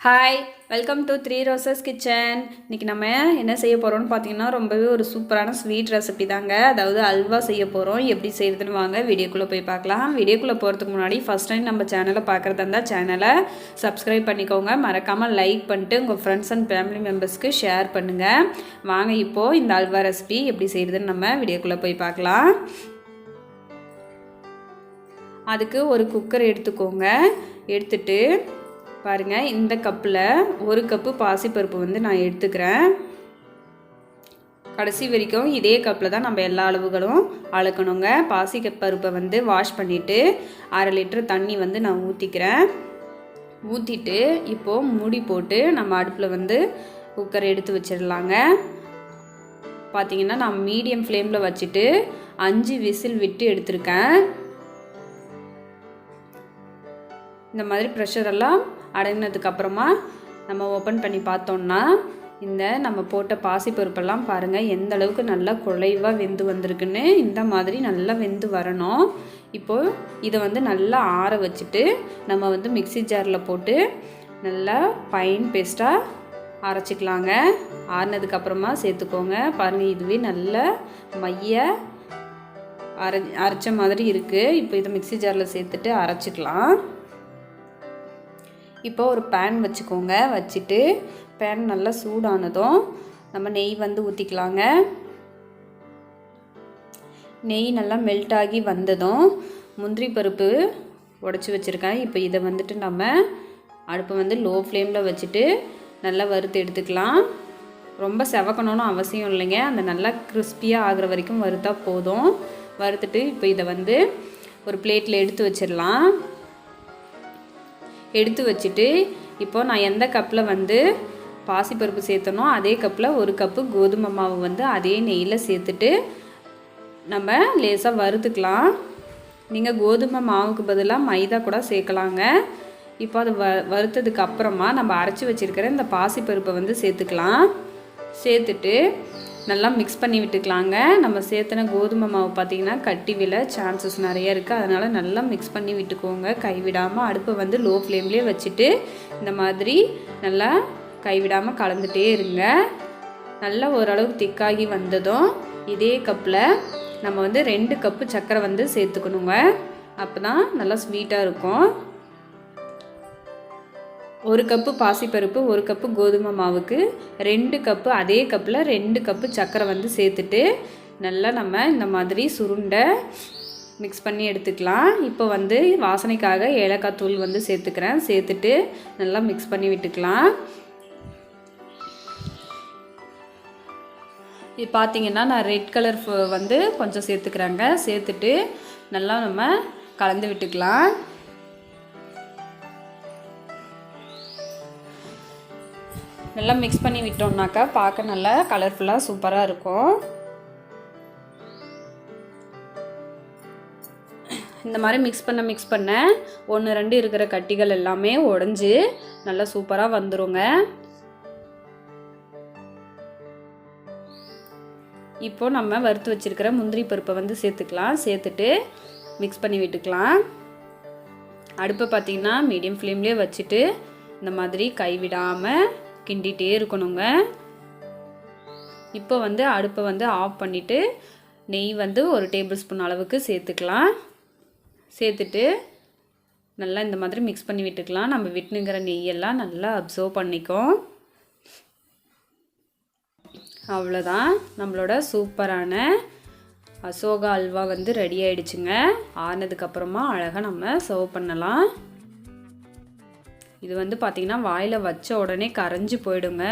Hi, welcome to 3 Roses kitchen. இன்றைக்கி நம்ம என்ன செய்ய போகிறோம்னு பார்த்தீங்கன்னா ரொம்பவே ஒரு சூப்பரான ஸ்வீட் ரெசிபி தாங்க. அதாவது அல்வா செய்ய போகிறோம். எப்படி செய்கிறதுன்னு வாங்க வீடியோக்குள்ளே போய் பார்க்கலாம். வீடியோக்குள்ளே போகிறதுக்கு முன்னாடி ஃபஸ்ட் டைம் நம்ம சேனலை பார்க்குறதா இருந்தால் சேனலை சப்ஸ்கிரைப் பண்ணிக்கோங்க. மறக்காமல் லைக் பண்ணிட்டு உங்கள் ஃப்ரெண்ட்ஸ் அண்ட் ஃபேமிலி மெம்பர்ஸ்க்கு ஷேர் பண்ணுங்கள். வாங்க இப்போது இந்த அல்வா ரெசிபி எப்படி செய்கிறதுன்னு நம்ம வீடியோக்குள்ளே போய் பார்க்கலாம். அதுக்கு ஒரு குக்கர் எடுத்துக்கோங்க. எடுத்துட்டு பாருங்கள், இந்த கப்பில் ஒரு கப்பு பாசிப்பருப்பு வந்து நான் எடுத்துக்கிறேன். கடைசி வரைக்கும் இதே கப்பில் தான் நம்ம எல்லா அளவுகளும் அளக்கணுங்க. பாசிப்பருப்பை வந்து வாஷ் பண்ணிவிட்டு 1/2 லிட்டர் தண்ணி வந்து நான் ஊற்றிக்கிறேன். ஊற்றிட்டு இப்போது மூடி போட்டு நம்ம அடுப்பில் வந்து குக்கரை எடுத்து வச்சிடலாங்க. பார்த்திங்கன்னா நான் மீடியம் ஃப்ளேமில் வச்சுட்டு 5 விசில் விட்டு எடுத்திருக்கேன். இந்த மாதிரி ப்ரெஷரெல்லாம் அடங்கினதுக்கப்புறமா நம்ம ஓப்பன் பண்ணி பார்த்தோம்னா இந்த நம்ம போட்ட பாசிப்பருப்பெல்லாம் பாருங்கள் எந்த அளவுக்கு நல்லா குழைவாக வெந்து வந்திருக்குன்னு. இந்த மாதிரி நல்லா வெந்து வரணும். இப்போது இதை வந்து நல்லா ஆற வச்சுட்டு நம்ம வந்து மிக்ஸி ஜாரில் போட்டு நல்லா ஃபைன் பேஸ்ட்டாக அரைச்சிக்கலாங்க. ஆறினதுக்கப்புறமா சேர்த்துக்கோங்க. பாருங்கள், இதுவே நல்ல மைய அரைச்ச மாதிரி இருக்குது. இப்போ இதை மிக்ஸி ஜாரில் சேர்த்துட்டு அரைச்சிக்கலாம். இப்போ ஒரு பேன் வச்சுக்கோங்க. வச்சுட்டு பேன் நல்லா சூடானதும் நம்ம நெய் வந்து ஊற்றிக்கலாங்க. நெய் நல்லா மெல்ட் ஆகி வந்ததும் முந்திரி பருப்பு உடச்சி வச்சுருக்கேன். இப்போ இதை வந்துட்டு நம்ம அடுப்பை வந்து லோ ஃப்ளேமில் வச்சுட்டு நல்லா வறுத்து எடுத்துக்கலாம். ரொம்ப செவக்கணும்னு அவசியம் இல்லைங்க. அந்த நல்லா கிறிஸ்பியாக ஆகிற வரைக்கும் வறுத்தா போதும். வறுத்துட்டு இப்போ இதை வந்து ஒரு பிளேட்டில் எடுத்து வச்சிடலாம். எடுத்து வச்சுட்டு இப்போது நான் எந்த கப்பில் வந்து பாசிப்பருப்பு சேர்த்தனோ அதே கப்பில் ஒரு கப்பு கோதுமை மாவு வந்து அதே நெய்யில் சேர்த்துட்டு நம்ம லேசாக வறுத்துக்கலாம். நீங்கள் கோதுமை மாவுக்கு பதிலாக மைதா கூட சேர்க்கலாங்க. இப்போ அது வறுத்ததுக்கு அப்புறமா நம்ம அரைச்சி வச்சுருக்கிற இந்த பாசிப்பருப்பை வந்து சேர்த்துக்கலாம். சேர்த்துட்டு நல்லா மிக்ஸ் பண்ணி விட்டுக்கலாங்க. நம்ம சேர்த்துன கோதுமை மாவு பார்த்திங்கன்னா கட்டி விழ சான்சஸ் நிறைய இருக்குது. அதனால் நல்லா மிக்ஸ் பண்ணி விட்டுக்கோங்க. கைவிடாமல் அடுப்பை வந்து லோ ஃப்ளேம்லேயே வச்சுட்டு இந்த மாதிரி நல்லா கைவிடாமல் கலந்துகிட்டே இருங்க. நல்லா ஓரளவுக்கு திக்காகி வந்ததும் இதே கப்பில் நம்ம வந்து 2 கப்பு சர்க்கரை வந்து சேர்த்துக்கணுங்க. அப்போ தான் நல்லா ஸ்வீட்டாக இருக்கும். 1 கப்பு பாசிப்பருப்பு 1 கப்பு கோதுமை மாவுக்கு 2 கப்பு, அதே கப்பில் 2 கப்பு சர்க்கரை வந்து சேர்த்துட்டு நல்லா நம்ம இந்த மாதிரி சுருண்டை மிக்ஸ் பண்ணி எடுத்துக்கலாம். இப்போ வந்து வாசனைக்காக ஏலக்காய் தூள் வந்து சேர்த்துக்கிறேன். சேர்த்துட்டு நல்லா மிக்ஸ் பண்ணி விட்டுக்கலாம். இது பார்த்திங்கன்னா நான் ரெட் கலர் வந்து கொஞ்சம் சேர்த்துக்கிறேங்க. சேர்த்துட்டு நல்லா நம்ம கலந்து விட்டுக்கலாம். நல்லா மிக்ஸ் பண்ணி விட்டோம்னாக்கா பார்க்க நல்லா கலர்ஃபுல்லாக சூப்பராக இருக்கும். இந்த மாதிரி மிக்ஸ் பண்ண 1-2 இருக்கிற கட்டிகள் எல்லாமே உடஞ்சி நல்லா சூப்பராக வந்துருங்க. இப்போ நம்ம வறுத்து வச்சுருக்கிற முந்திரி பருப்பை வந்து சேர்த்துக்கலாம். சேர்த்துட்டு மிக்ஸ் பண்ணி விட்டுக்கலாம். அடுப்பை பார்த்திங்கன்னா மீடியம் ஃப்ளேம்லேயே வச்சுட்டு இந்த மாதிரி கைவிடாமல் கிண்டிகிட்டே இருக்கணுங்க. இப்போ வந்து அடுப்பை வந்து ஆஃப் பண்ணிவிட்டு நெய் வந்து 1 டேபிள் ஸ்பூன் அளவுக்கு சேர்த்துக்கலாம். சேர்த்துட்டு நல்லா இந்த மாதிரி மிக்ஸ் பண்ணி விட்டுக்கலாம். நம்ம விட்டுங்கிற நெய்யெல்லாம் நல்லா அப்சர்வ் பண்ணிக்கும். அவ்வளோதான், நம்மளோட சூப்பரான அசோகா அல்வா வந்து ரெடி ஆகிடுச்சுங்க. ஆனதுக்கப்புறமா அழகாக நம்ம சர்வ் பண்ணலாம். இது வந்து பார்த்திங்கன்னா வாயில் வச்ச உடனே கரைஞ்சி போயிடுங்க.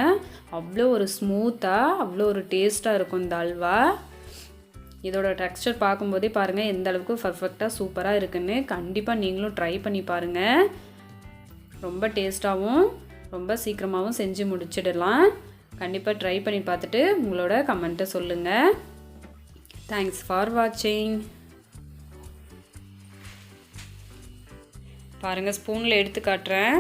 அவ்வளோ ஒரு ஸ்மூத்தாக அவ்வளோ ஒரு டேஸ்ட்டாக இருக்கும் இந்த அல்வா. இதோட டெக்ஸ்டர் பார்க்கும்போதே பாருங்கள் எந்த அளவுக்கு பர்ஃபெக்டாக சூப்பராக இருக்குன்னு. கண்டிப்பாக நீங்களும் ட்ரை பண்ணி பாருங்கள். ரொம்ப டேஸ்ட்டாகவும் ரொம்ப சீக்கிரமாகவும் செஞ்சு முடிச்சிடலாம். கண்டிப்பாக ட்ரை பண்ணி பார்த்துட்டு உங்களோட கமெண்ட்டை சொல்லுங்கள். தேங்க்ஸ் ஃபார் வாட்சிங். பாருங்கள், ஸ்பூனில் எடுத்து காட்டுறேன்.